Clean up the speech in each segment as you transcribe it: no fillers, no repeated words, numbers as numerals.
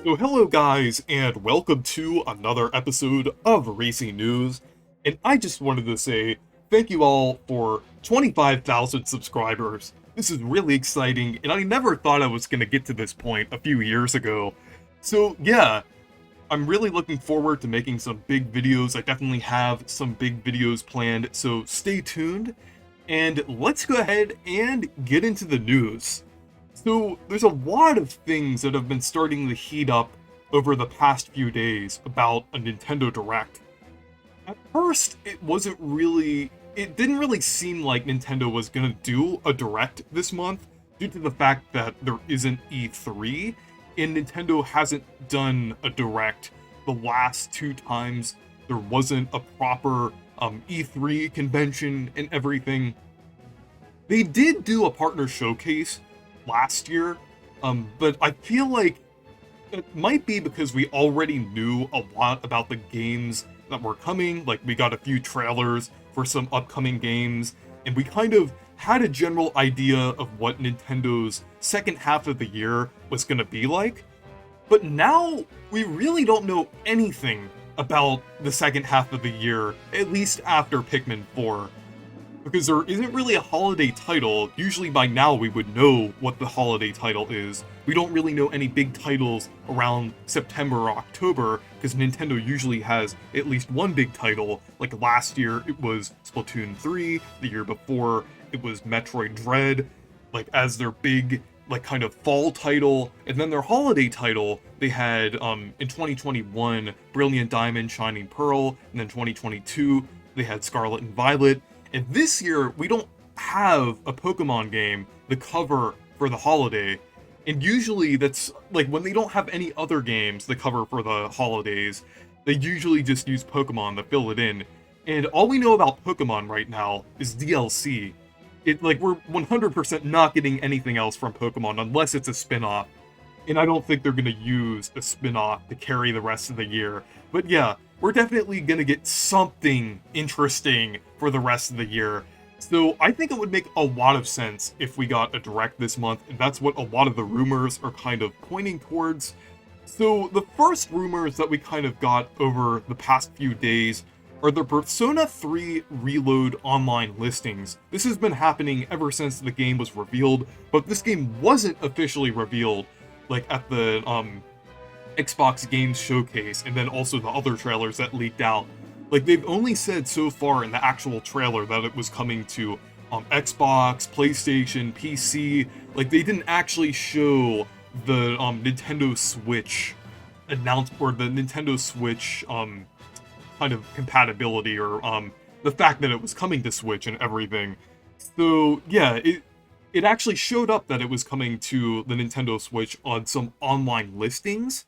So hello guys, and welcome to another episode of Reecee News. And I just wanted to say thank you all for 25,000 subscribers. This is really exciting, and I never thought I was going to get to this point a few years ago. So yeah, I'm really looking forward to making some big videos. I definitely have some big videos planned, so stay tuned. And let's go ahead and get into the news. So, there's a lot of things that have been starting to heat up over the past few days about a Nintendo Direct. At first, it didn't really seem like Nintendo was gonna do a Direct this month due to the fact that there isn't E3, and Nintendo hasn't done a Direct the last two times there wasn't a proper E3 convention and everything. They did do a partner showcase last year, but I feel like it might be because we already knew a lot about the games that were coming. Like, we got a few trailers for some upcoming games, and we kind of had a general idea of what Nintendo's second half of the year was going to be like. But now, we really don't know anything about the second half of the year, at least after Pikmin 4. Because there isn't really a holiday title. Usually by now we would know what the holiday title is. We don't really know any big titles around September or October, because Nintendo usually has at least one big title. Like last year it was Splatoon 3, the year before it was Metroid Dread, like as their big like kind of fall title, and then their holiday title they had in 2021 Brilliant Diamond, Shining Pearl, and then 2022 they had Scarlet and Violet. And this year, we don't have a Pokemon game, the cover for the holiday. And usually that's, like, when they don't have any other games, the cover for the holidays, they usually just use Pokemon to fill it in. And all we know about Pokemon right now is DLC. We're 100% not getting anything else from Pokemon unless it's a spin-off. And I don't think they're gonna use a spin-off to carry the rest of the year. But yeah, we're definitely gonna get something interesting for the rest of the year. So I think it would make a lot of sense if we got a Direct this month, and that's what a lot of the rumors are kind of pointing towards. So the first rumors that we kind of got over the past few days are the Persona 3 Reload online listings. This has been happening ever since the game was revealed, but this game wasn't officially revealed like at the Xbox Games Showcase, and then also the other trailers that leaked out. Like, they've only said so far in the actual trailer that it was coming to Xbox, PlayStation, PC. Like, they didn't actually show the Nintendo Switch or the Nintendo Switch kind of compatibility, or the fact that it was coming to Switch and everything. So yeah, it actually showed up that it was coming to the Nintendo Switch on some online listings.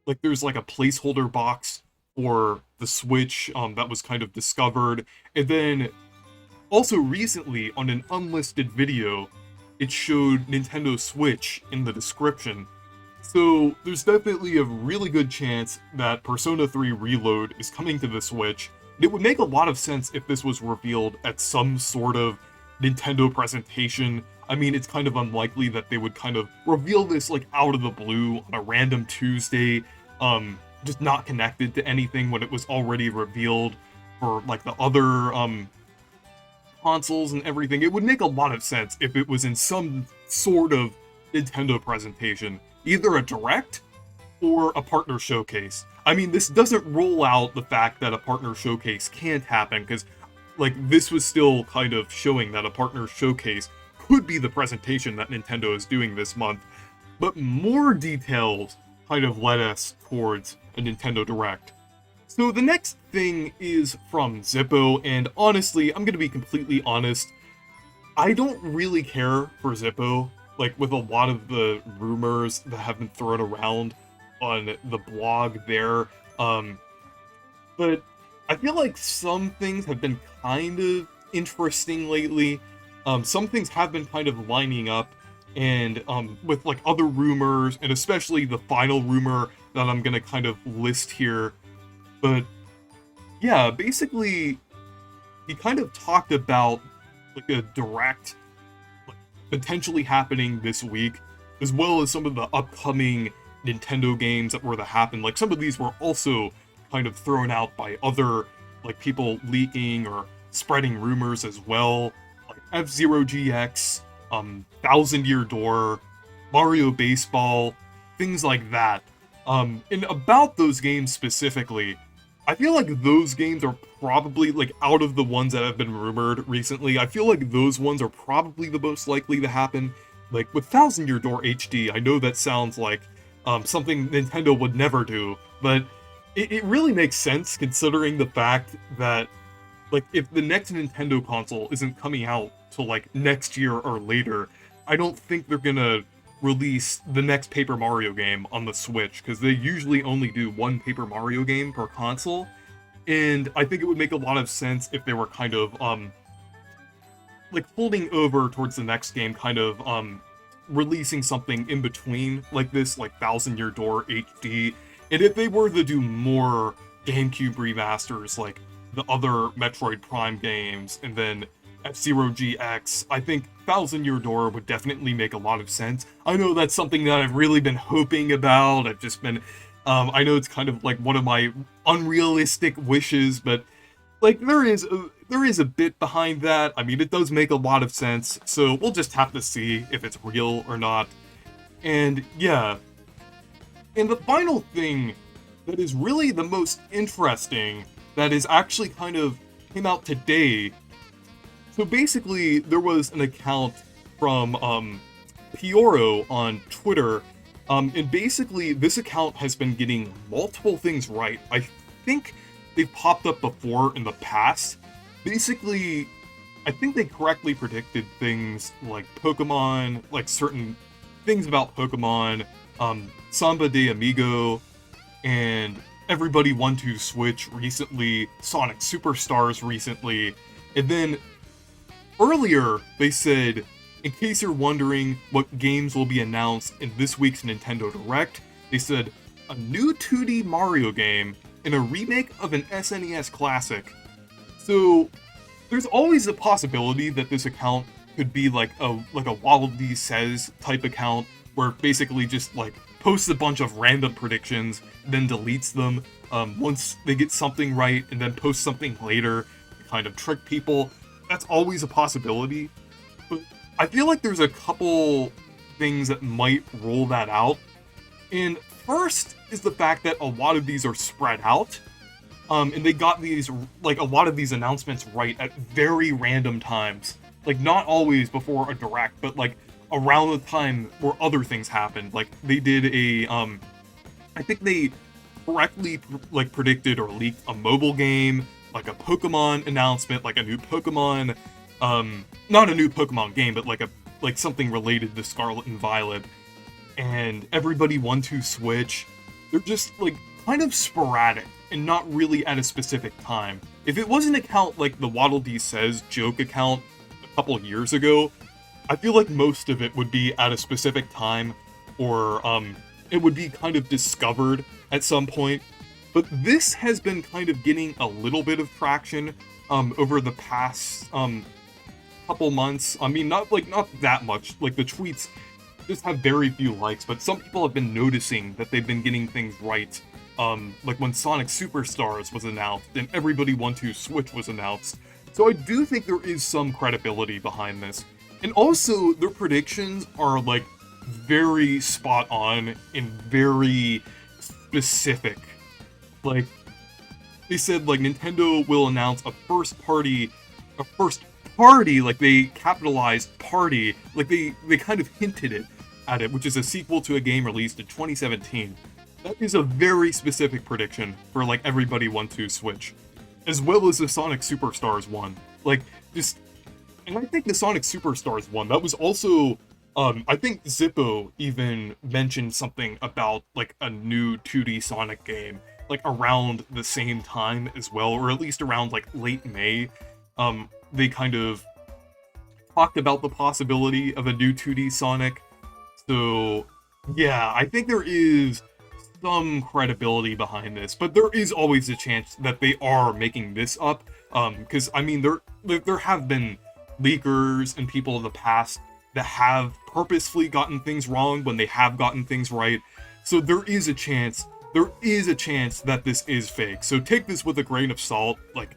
Like, there's like a placeholder box for the Switch that was kind of discovered. And then also recently on an unlisted video, it showed Nintendo Switch in the description. So there's definitely a really good chance that Persona 3 Reload is coming to the Switch. It would make a lot of sense if this was revealed at some sort of Nintendo presentation. I mean, it's kind of unlikely that they would kind of reveal this like out of the blue on a random Tuesday, just not connected to anything when it was already revealed for like the other consoles and everything. It would make a lot of sense if it was in some sort of Nintendo presentation, either a Direct or a partner showcase. I mean, this doesn't rule out the fact that a partner showcase can't happen, because like this was still kind of showing that a partner showcase could be the presentation that Nintendo is doing this month. But more details kind of led us towards a Nintendo Direct. So the next thing is from Zippo, and honestly, I'm gonna be completely honest, I don't really care for Zippo, like with a lot of the rumors that have been thrown around on the blog there. But I feel like some things have been kind of interesting lately. Some things have been kind of lining up, and with like other rumors, and especially the final rumor that I'm gonna kind of list here. But yeah, basically, he kind of talked about like a Direct like, potentially happening this week, as well as some of the upcoming Nintendo games that were to happen. Like, some of these were also kind of thrown out by other, like, people leaking or spreading rumors as well. Like F-Zero GX, Thousand Year Door, Mario Baseball, things like that. And about those games specifically, I feel like those games are probably, like, out of the ones that have been rumored recently, I feel like those ones are probably the most likely to happen. Like, with Thousand Year Door HD, I know that sounds like something Nintendo would never do, but it really makes sense considering the fact that, like, if the next Nintendo console isn't coming out till, like, next year or later, I don't think they're gonna release the next Paper Mario game on the Switch, because they usually only do one Paper Mario game per console, and I think it would make a lot of sense if they were kind of, like, holding over towards the next game, kind of, releasing something in between, like this, like Thousand Year Door HD, and if they were to do more GameCube remasters, like the other Metroid Prime games, and then F-Zero GX, I think Thousand Year Door would definitely make a lot of sense. I know that's something that I've really been hoping about. I've just been, I know it's kind of like one of my unrealistic wishes, but like there is a bit behind that. I mean, it does make a lot of sense. So we'll just have to see if it's real or not. And yeah. And the final thing that is really the most interesting that is actually kind of came out today. So basically, there was an account from Pioro on Twitter, and basically this account has been getting multiple things right. I think they've popped up before in the past. Basically, I think they correctly predicted things like Pokemon, like certain things about Pokemon, Samba de Amigo, and Everybody 1-2 Switch recently, Sonic Superstars recently, and then earlier they said, in case you're wondering what games will be announced in this week's Nintendo Direct, they said a new 2D Mario game and a remake of an SNES classic. So there's always a possibility that this account could be like a Waddle Dee Says type account, where it basically just like posts a bunch of random predictions, then deletes them once they get something right, and then posts something later to kind of trick people. That's always a possibility, but I feel like there's a couple things that might rule that out. And first is the fact that a lot of these are spread out, and they got these, like, a lot of these announcements right at very random times. Like, not always before a direct, but like around the time where other things happened. Like, they did a, I think they correctly like predicted or leaked a mobile game, like a Pokemon announcement, like a new Pokemon, not a new Pokemon game, but like something related to Scarlet and Violet, and Everybody 1-2 Switch. They're just like kind of sporadic and not really at a specific time. If it was an account like the Waddle Dee Says joke account a couple of years ago, I feel like most of it would be at a specific time, or it would be kind of discovered at some point. But this has been kind of getting a little bit of traction over the past couple months. I mean, not that much. Like, the tweets just have very few likes, but some people have been noticing that they've been getting things right. Like when Sonic Superstars was announced and Everybody 1-2 Switch was announced. So I do think there is some credibility behind this. And also, their predictions are, like, very spot on and very specific. Like, they said, like, Nintendo will announce a first party, like, they capitalized party, like, they kind of hinted it at it, which is a sequel to a game released in 2017. That is a very specific prediction for, like, Everybody 1-2 Switch, as well as the Sonic Superstars one. Like, just, and I think the Sonic Superstars one, that was also, I think Zippo even mentioned something about, like, a new 2D Sonic game, like, around the same time as well, or at least around, like, late May. They kind of talked about the possibility of a new 2D Sonic. So, yeah, I think there is some credibility behind this, but there is always a chance that they are making this up, because, I mean, there have been leakers and people in the past that have purposefully gotten things wrong when they have gotten things right. So there is a chance that this is fake. So take this with a grain of salt. Like,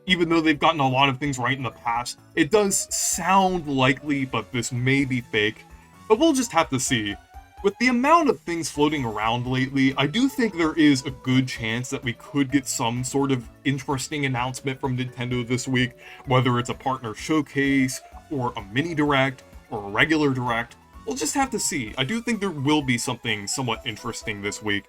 even though they've gotten a lot of things right in the past, it does sound likely, but this may be fake. But we'll just have to see. With the amount of things floating around lately, I do think there is a good chance that we could get some sort of interesting announcement from Nintendo this week, whether it's a partner showcase, or a mini direct, or a regular direct. We'll just have to see. I do think there will be something somewhat interesting this week.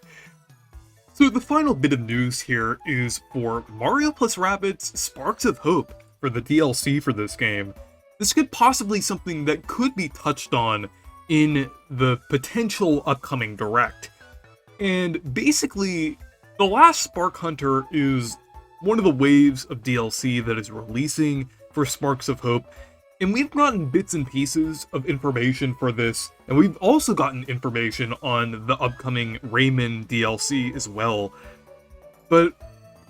So the final bit of news here is for Mario + Rabbids Sparks of Hope for the DLC for this game. This could possibly something that could be touched on in the potential upcoming direct. And basically, the last Spark Hunter is one of the waves of DLC that is releasing for Sparks of Hope, and we've gotten bits and pieces of information for this, and we've also gotten information on the upcoming Rayman DLC as well. But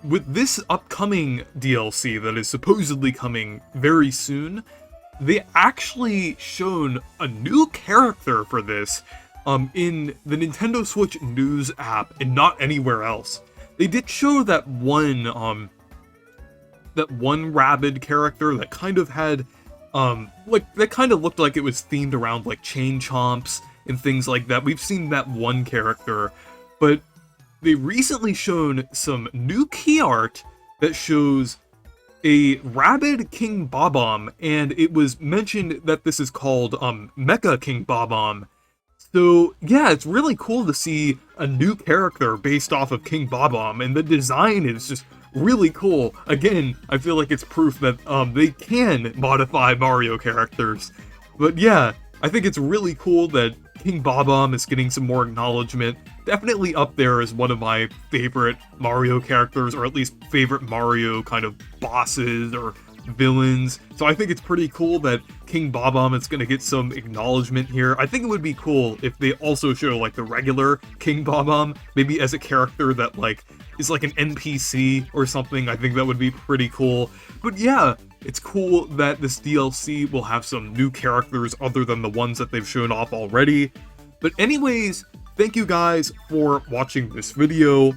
with this upcoming DLC that is supposedly coming very soon, they actually shown a new character for this in the Nintendo Switch News app and not anywhere else. They did show that one Rabbid character that kind of had that kind of looked like it was themed around like chain chomps and things like that. We've seen that one character, but they recently shown some new key art that shows a rabid King Bob-omb, and it was mentioned that this is called Mecha King Bob-omb. So yeah, it's really cool to see a new character based off of King Bob-omb, and the design is just really cool. Again, I feel like it's proof that they can modify Mario characters. But yeah, I think it's really cool that King Bob-omb is getting some more acknowledgement. Definitely up there as one of my favorite Mario characters, or at least favorite Mario kind of bosses or villains. So I think it's pretty cool that King Bob-omb is going to get some acknowledgement here. I think it would be cool if they also show like the regular King Bob-omb, maybe as a character that like is like an NPC or something. I think that would be pretty cool. But yeah, it's cool that this DLC will have some new characters other than the ones that they've shown off already. But anyways, thank you guys for watching this video.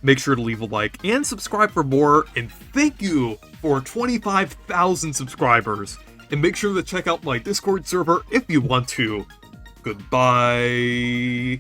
Make sure to leave a like and subscribe for more, and thank you for 25,000 subscribers. And make sure to check out my Discord server if you want to. Goodbye.